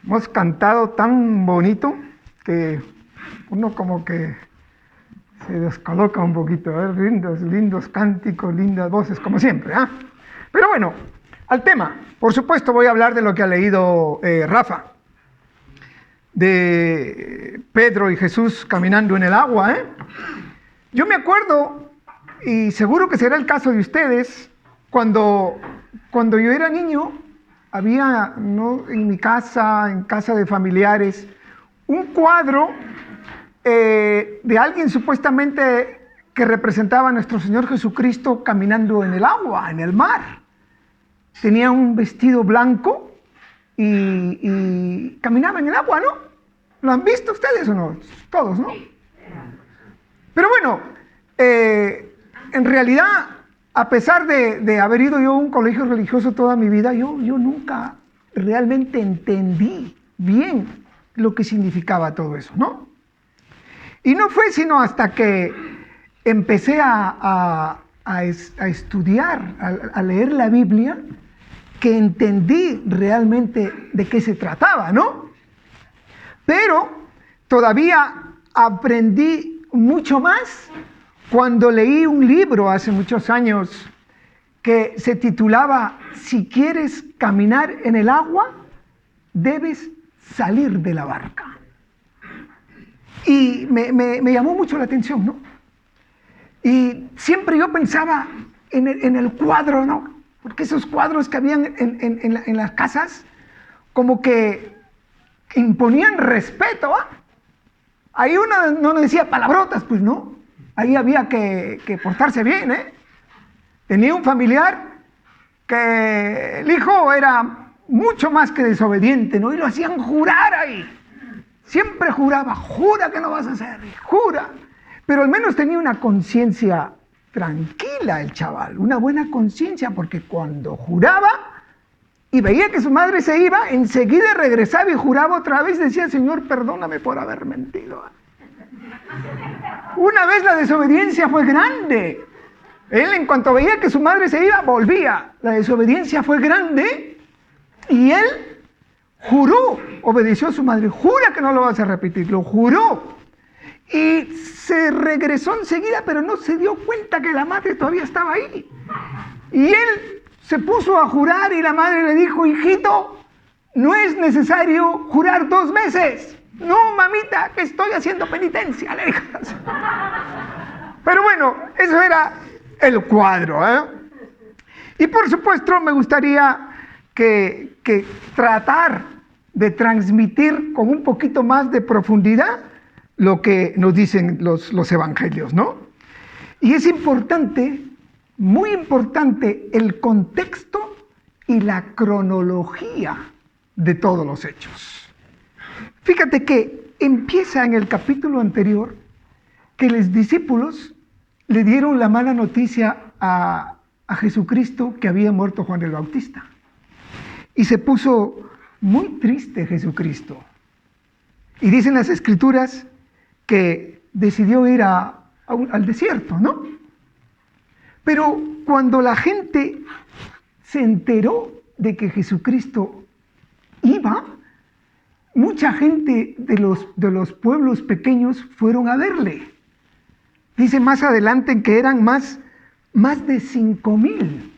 Hemos cantado tan bonito que uno como que se descoloca un poquito, ¿eh? Lindos cánticos, lindas voces, como siempre, ¿eh? Pero bueno, al tema. Por supuesto voy a hablar de lo que ha leído Rafa, de Pedro y Jesús caminando en el agua, ¿eh? Yo me acuerdo, y seguro que será el caso de ustedes, cuando yo era niño, había, ¿no?, en mi casa, en casa de familiares, un cuadro de alguien supuestamente que representaba a nuestro Señor Jesucristo caminando en el agua, en el mar. Tenía un vestido blanco y caminaba en el agua, ¿no? ¿Lo han visto ustedes o no? Todos, ¿no? Pero bueno, en realidad, a pesar de haber ido yo a un colegio religioso toda mi vida, yo nunca realmente entendí bien lo que significaba todo eso, ¿no? Y no fue sino hasta que empecé a estudiar, a leer la Biblia, que entendí realmente de qué se trataba, ¿no? Pero todavía aprendí mucho más cuando leí un libro hace muchos años que se titulaba Si quieres caminar en el agua, debes salir de la barca. Y me llamó mucho la atención, ¿no? Y siempre yo pensaba en el cuadro, ¿no? Porque esos cuadros que habían en las casas como que imponían respeto, ¿ah? Ahí uno no decía palabrotas, pues no. Ahí había que portarse bien, ¿eh? Tenía un familiar que el hijo era mucho más que desobediente, ¿no? Y lo hacían jurar ahí. Siempre juraba, jura que no vas a hacer, jura. Pero al menos tenía una conciencia tranquila el chaval, una buena conciencia, porque cuando juraba y veía que su madre se iba, enseguida regresaba y juraba otra vez, decía, Señor, perdóname por haber mentido. Una vez la desobediencia fue grande. Él, en cuanto veía que su madre se iba, volvía. La desobediencia fue grande y él juró, obedeció a su madre. Jura que no lo vas a repetir, lo juró. Y se regresó enseguida, pero no se dio cuenta que la madre todavía estaba ahí. Y él se puso a jurar y la madre le dijo, hijito, no es necesario jurar 2 veces. No, mamita, que estoy haciendo penitencia, le dijo. Pero bueno, eso era el cuadro, ¿eh? Y por supuesto me gustaría que tratar de transmitir con un poquito más de profundidad lo que nos dicen los evangelios, ¿no? Y es importante, muy importante, el contexto y la cronología de todos los hechos. Fíjate que empieza en el capítulo anterior que los discípulos le dieron la mala noticia a Jesucristo que había muerto Juan el Bautista. Y se puso muy triste Jesucristo. Y dicen las Escrituras que decidió ir al desierto, ¿no? Pero cuando la gente se enteró de que Jesucristo iba, mucha gente de los pueblos pequeños fueron a verle. Dice más adelante que eran más de 5,000,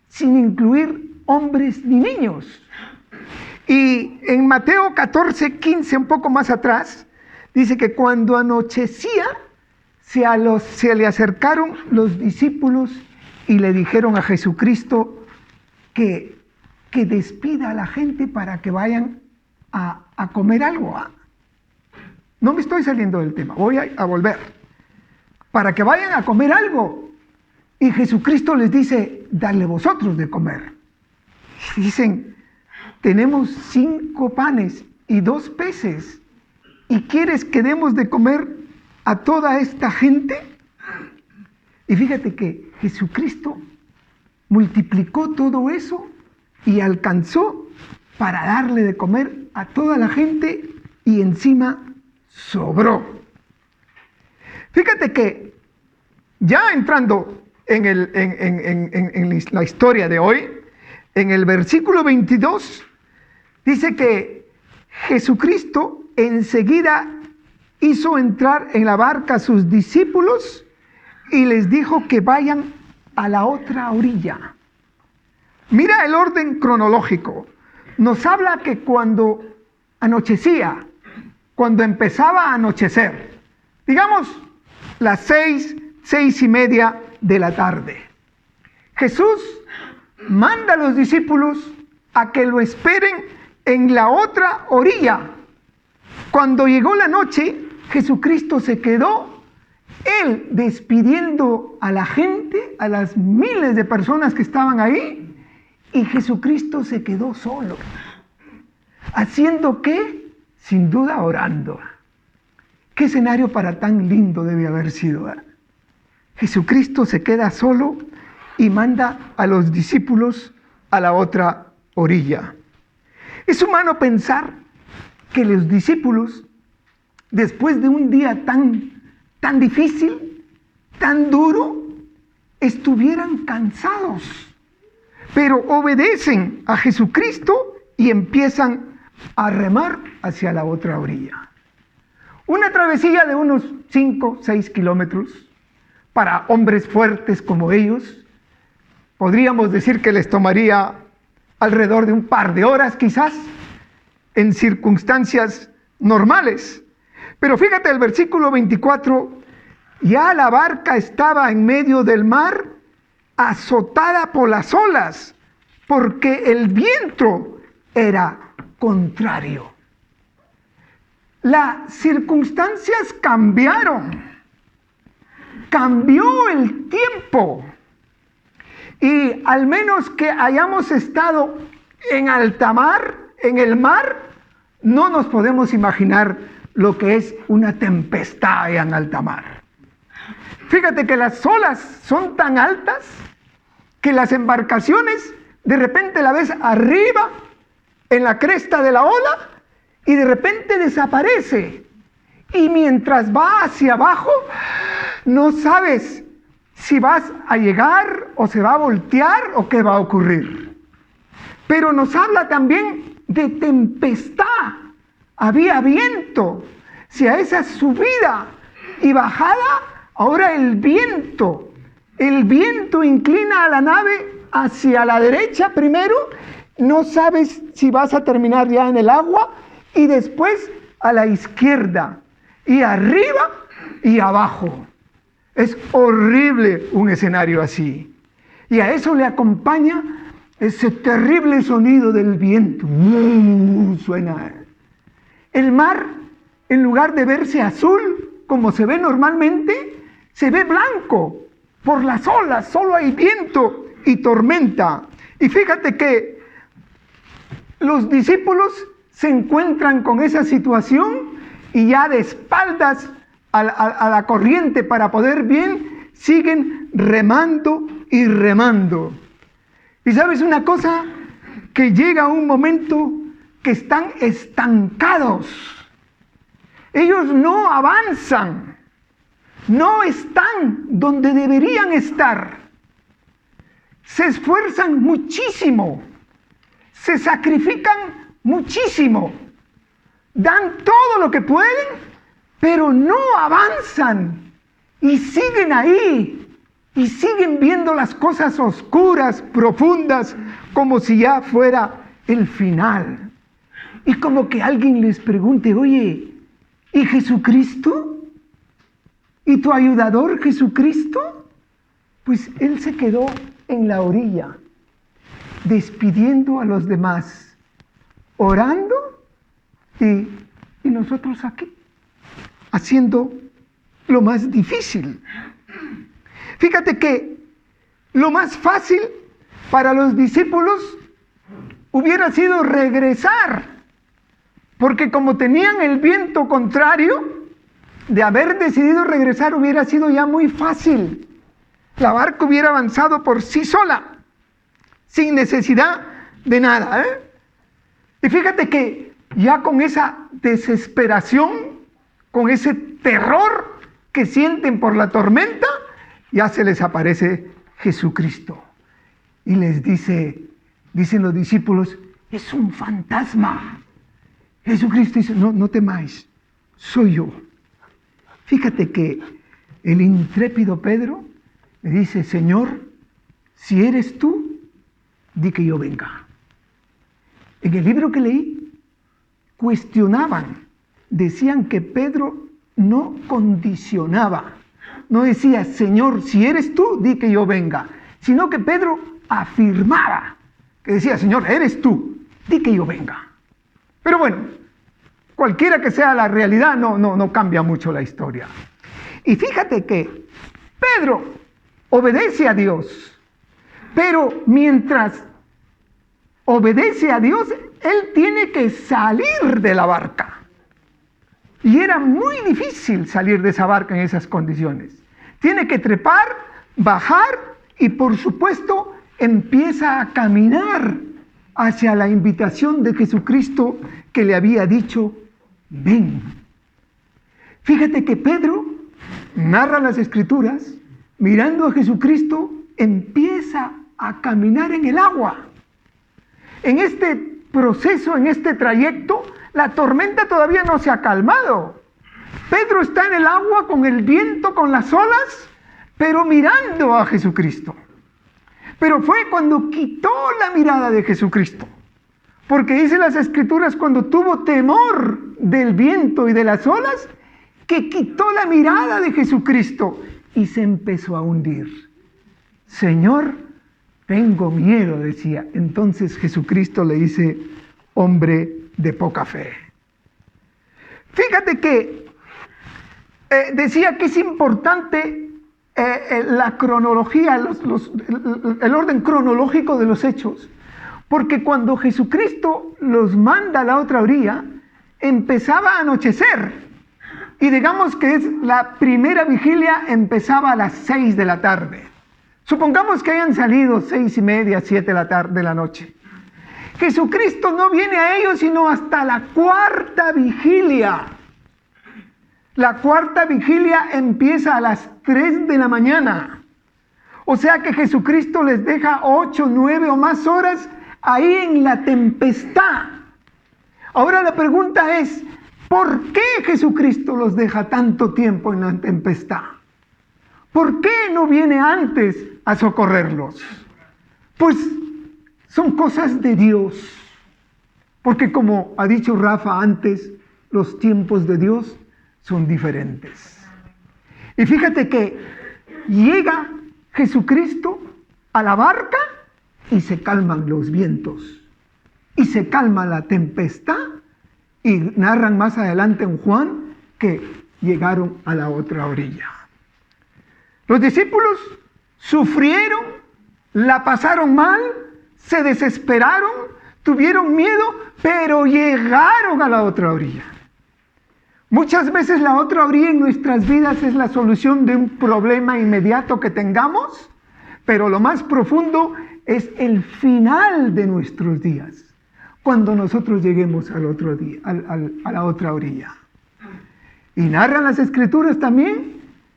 sin incluir hombres ni niños. Y en Mateo 14:15, un poco más atrás, dice que cuando anochecía, se le acercaron los discípulos y le dijeron a Jesucristo que despida a la gente para que vayan a comer algo. No me estoy saliendo del tema, voy a volver. Para que vayan a comer algo. Y Jesucristo les dice, dale vosotros de comer. Y dicen, tenemos 5 panes y 2 peces. ¿Y quieres que demos de comer a toda esta gente? Y fíjate que Jesucristo multiplicó todo eso y alcanzó para darle de comer a toda la gente y encima sobró. Fíjate que ya entrando en la historia de hoy, en el versículo 22, dice que Jesucristo enseguida hizo entrar en la barca a sus discípulos y les dijo que vayan a la otra orilla. Mira el orden cronológico. Nos habla que cuando anochecía, cuando empezaba a anochecer, digamos las 6:30 de la tarde, Jesús manda a los discípulos a que lo esperen en la otra orilla. Cuando llegó la noche, Jesucristo se quedó, él despidiendo a la gente, a las miles de personas que estaban ahí, y Jesucristo se quedó solo. ¿Haciendo qué? Sin duda orando. ¿Qué escenario para tan lindo debe haber sido? Jesucristo se queda solo y manda a los discípulos a la otra orilla. Es humano pensar que los discípulos, después de un día tan difícil, tan duro, estuvieran cansados, pero obedecen a Jesucristo y empiezan a remar hacia la otra orilla. Una travesía de unos 5-6 kilómetros para hombres fuertes como ellos. Podríamos decir que les tomaría alrededor de un par de horas quizás, en circunstancias normales. Pero fíjate el versículo 24, ya la barca estaba en medio del mar, azotada por las olas, porque el viento era contrario. Las circunstancias cambiaron, cambió el tiempo, y al menos que hayamos estado en alta mar, en el mar, no nos podemos imaginar lo que es una tempestad en alta mar. Fíjate que las olas son tan altas que las embarcaciones de repente la ves arriba en la cresta de la ola y de repente desaparece. Y mientras va hacia abajo, no sabes si vas a llegar o se va a voltear o qué va a ocurrir. Pero nos habla también de tempestad. Había viento. Si a esa subida y bajada, ahora el viento inclina a la nave hacia la derecha primero, no sabes si vas a terminar ya en el agua, y después a la izquierda, y arriba y abajo. Es horrible un escenario así. Y a eso le acompaña ese terrible sonido del viento. Suena. El mar, en lugar de verse azul, como se ve normalmente, se ve blanco por las olas. Solo hay viento y tormenta. Y fíjate que los discípulos se encuentran con esa situación y ya de espaldas a la corriente para poder bien, siguen remando y remando. Y sabes una cosa, que llega un momento que están estancados. Ellos no avanzan, no están donde deberían estar. Se esfuerzan muchísimo, se sacrifican muchísimo, dan todo lo que pueden, pero no avanzan y siguen ahí y siguen viendo las cosas oscuras, profundas, como si ya fuera el final. Y como que alguien les pregunte, oye, ¿y Jesucristo? ¿Y tu ayudador Jesucristo? Pues él se quedó en la orilla, despidiendo a los demás, orando, y nosotros aquí, haciendo lo más difícil. Fíjate que lo más fácil para los discípulos hubiera sido regresar, porque como tenían el viento contrario, de haber decidido regresar hubiera sido ya muy fácil. La barca hubiera avanzado por sí sola, sin necesidad de nada, Y fíjate que ya con esa desesperación, con ese terror que sienten por la tormenta, ya se les aparece Jesucristo. Y les dicen los discípulos, es un fantasma. Jesucristo dice, no temáis, soy yo. Fíjate que el intrépido Pedro le dice, Señor, si eres tú, di que yo venga. En el libro que leí, cuestionaban, decían que Pedro no condicionaba, no decía, Señor, si eres tú, di que yo venga, sino que Pedro afirmaba, que decía, Señor, eres tú, di que yo venga. Pero bueno, cualquiera que sea la realidad, no cambia mucho la historia. Y fíjate que Pedro obedece a Dios, pero mientras obedece a Dios, él tiene que salir de la barca. Y era muy difícil salir de esa barca en esas condiciones. Tiene que trepar, bajar y por supuesto empieza a caminar hacia la invitación de Jesucristo que le había dicho, ven. Fíjate que Pedro narra las Escrituras, mirando a Jesucristo, empieza a caminar en el agua. En este proceso, en este trayecto, la tormenta todavía no se ha calmado. Pedro está en el agua con el viento, con las olas, pero mirando a Jesucristo. Pero fue cuando quitó la mirada de Jesucristo. Porque dice las Escrituras, cuando tuvo temor del viento y de las olas, que quitó la mirada de Jesucristo y se empezó a hundir. Señor, tengo miedo, decía. Entonces Jesucristo le dice, hombre de poca fe. Fíjate que decía que es importante la cronología, el orden cronológico de los hechos, porque cuando Jesucristo los manda a la otra orilla, empezaba a anochecer, y digamos que es la primera vigilia empezaba a las 6 de la tarde. Supongamos que hayan salido 6:30, 7 de la noche. Jesucristo no viene a ellos sino hasta la cuarta vigilia. La cuarta vigilia empieza a las 3 de la mañana. O sea que Jesucristo les deja 8, 9 o más horas ahí en la tempestad. Ahora la pregunta es, ¿por qué Jesucristo los deja tanto tiempo en la tempestad? ¿Por qué no viene antes a socorrerlos? Pues son cosas de Dios. Porque como ha dicho Rafa antes, los tiempos de Dios son diferentes. Y fíjate que llega Jesucristo a la barca y se calman los vientos. Y se calma la tempestad. Y narran más adelante en Juan que llegaron a la otra orilla. Los discípulos sufrieron, la pasaron mal, se desesperaron, tuvieron miedo, pero llegaron a la otra orilla. Muchas veces la otra orilla en nuestras vidas es la solución de un problema inmediato que tengamos, pero lo más profundo es el final de nuestros días, cuando nosotros lleguemos al otro día, a la otra orilla. Y narran las Escrituras también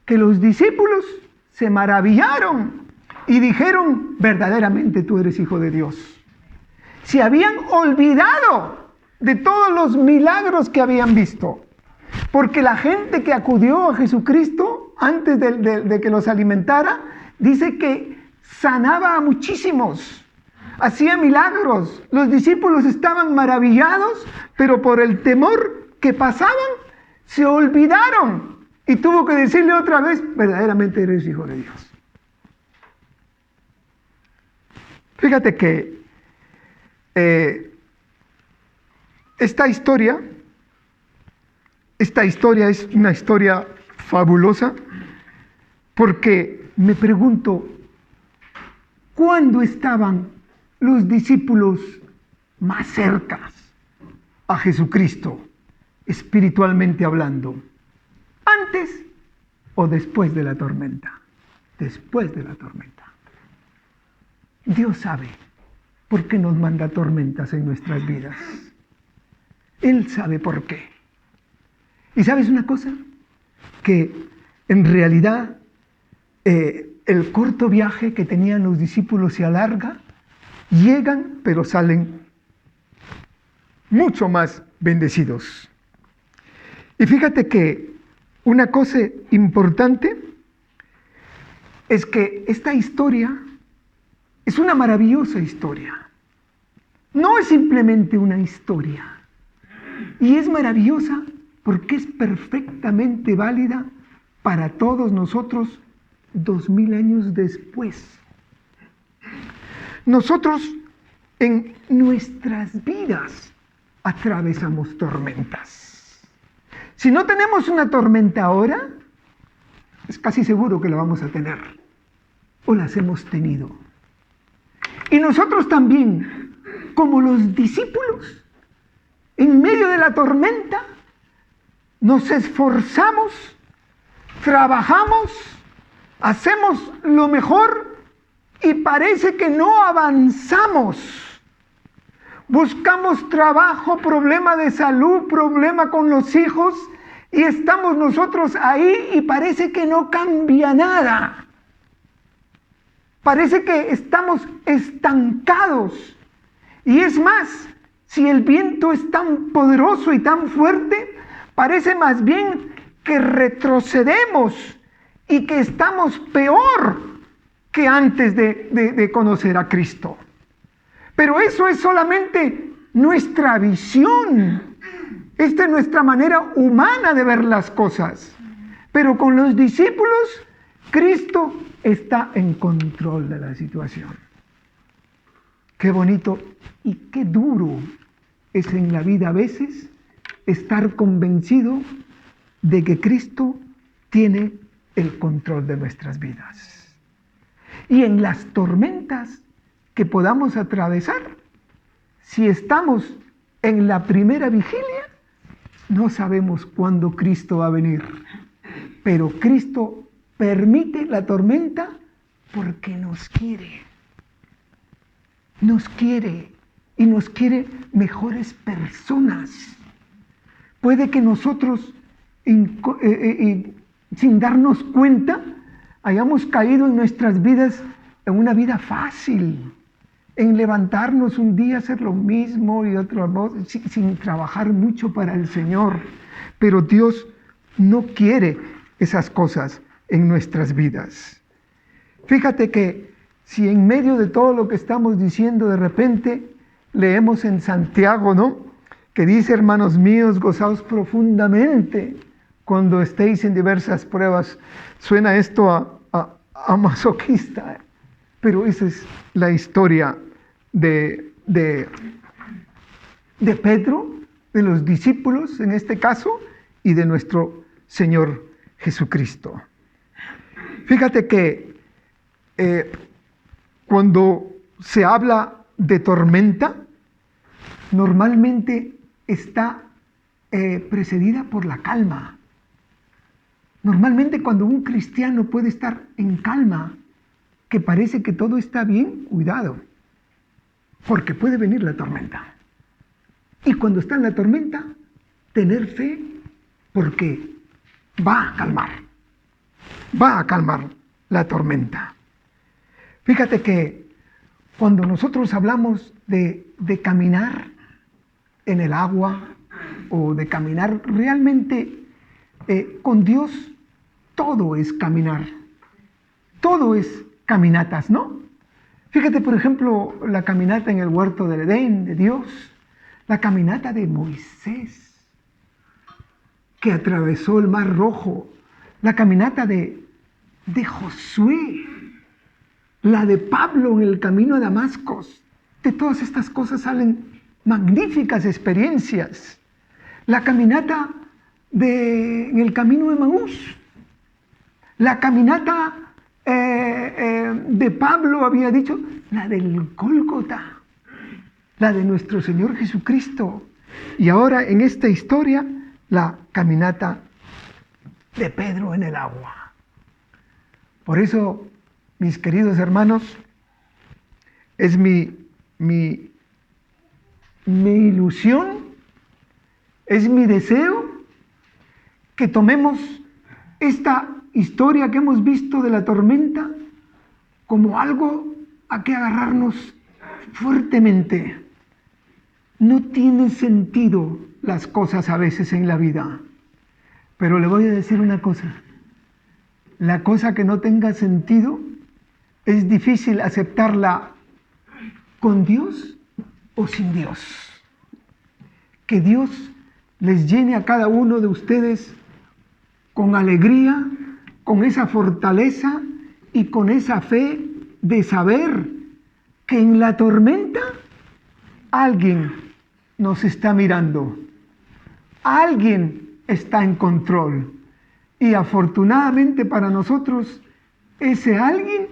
que los discípulos se maravillaron y dijeron, verdaderamente tú eres Hijo de Dios. Se habían olvidado de todos los milagros que habían visto, porque la gente que acudió a Jesucristo antes de que los alimentara, dice que sanaba a muchísimos, hacía milagros. Los discípulos estaban maravillados, pero por el temor que pasaban, se olvidaron. Y tuvo que decirle otra vez, verdaderamente eres Hijo de Dios. Fíjate que esta historia es una historia fabulosa, porque me pregunto, ¿cuándo estaban los discípulos más cercanos a Jesucristo, espiritualmente hablando? ¿Antes o después de la tormenta? Después de la tormenta. Dios sabe por qué nos manda tormentas en nuestras vidas. Él sabe por qué. ¿Y sabes una cosa? Que en realidad el corto viaje que tenían los discípulos se alarga, llegan pero salen mucho más bendecidos. Y fíjate que una cosa importante es que esta historia es una maravillosa historia. No es simplemente una historia. Y es maravillosa porque es perfectamente válida para todos nosotros 2000 años después. Nosotros en nuestras vidas atravesamos tormentas. Si no tenemos una tormenta ahora, es casi seguro que la vamos a tener, o las hemos tenido. Y nosotros también, como los discípulos, en medio de la tormenta, nos esforzamos, trabajamos, hacemos lo mejor y parece que no avanzamos. Buscamos trabajo, problema de salud, problema con los hijos, y estamos nosotros ahí y parece que no cambia nada. Parece que estamos estancados. Y es más, si el viento es tan poderoso y tan fuerte, parece más bien que retrocedemos y que estamos peor que antes de conocer a Cristo. Pero eso es solamente nuestra visión. Esta es nuestra manera humana de ver las cosas. Pero con los discípulos, Cristo está en control de la situación. Qué bonito y qué duro es en la vida a veces estar convencido de que Cristo tiene el control de nuestras vidas. Y en las tormentas que podamos atravesar, si estamos en la primera vigilia, no sabemos cuándo Cristo va a venir, pero Cristo permite la tormenta porque nos quiere y nos quiere mejores personas. Puede que nosotros, sin darnos cuenta, hayamos caído en nuestras vidas en una vida fácil, en levantarnos un día, hacer lo mismo y otro sin trabajar mucho para el Señor. Pero Dios no quiere esas cosas en nuestras vidas. Fíjate que si en medio de todo lo que estamos diciendo, de repente leemos en Santiago, ¿no?, que dice: hermanos míos, gozaos profundamente cuando estéis en diversas pruebas. Suena esto a masoquista, pero esa es la historia de Pedro, de los discípulos en este caso, y de nuestro Señor Jesucristo. Fíjate que cuando se habla de tormenta, normalmente está precedida por la calma. Normalmente cuando un cristiano puede estar en calma, que parece que todo está bien, cuidado, porque puede venir la tormenta. Y cuando está en la tormenta, tener fe, porque va a calmar la tormenta. Fíjate que cuando nosotros hablamos de caminar en el agua o de caminar realmente con Dios, todo es caminar, todo es caminatas, ¿no? Fíjate, por ejemplo, la caminata en el huerto del Edén de Dios, la caminata de Moisés, que atravesó el Mar Rojo, la caminata de Josué, la de Pablo en el camino a Damasco. De todas estas cosas salen magníficas experiencias. La caminata en el camino de Emaús, la caminata de Pablo, había dicho, la del Gólgota, la de nuestro Señor Jesucristo, y ahora en esta historia la caminata de Pedro en el agua. Por eso, mis queridos hermanos, es mi ilusión, es mi deseo que tomemos esta historia que hemos visto de la tormenta como algo a que agarrarnos fuertemente. No tiene sentido las cosas a veces en la vida. Pero le voy a decir una cosa. La cosa que no tenga sentido es difícil aceptarla con Dios o sin Dios. Que Dios les llene a cada uno de ustedes con alegría, con esa fortaleza y con esa fe de saber que en la tormenta alguien nos está mirando, alguien está en control. Y afortunadamente para nosotros, ese alguien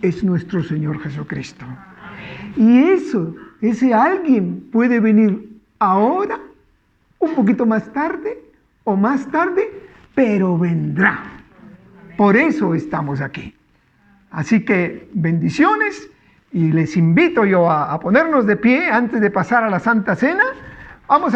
es nuestro Señor Jesucristo. Y ese alguien puede venir ahora, un poquito más tarde o más tarde, pero vendrá. Por eso estamos aquí. Así que bendiciones, y les invito yo a ponernos de pie antes de pasar a la Santa Cena. Vamos a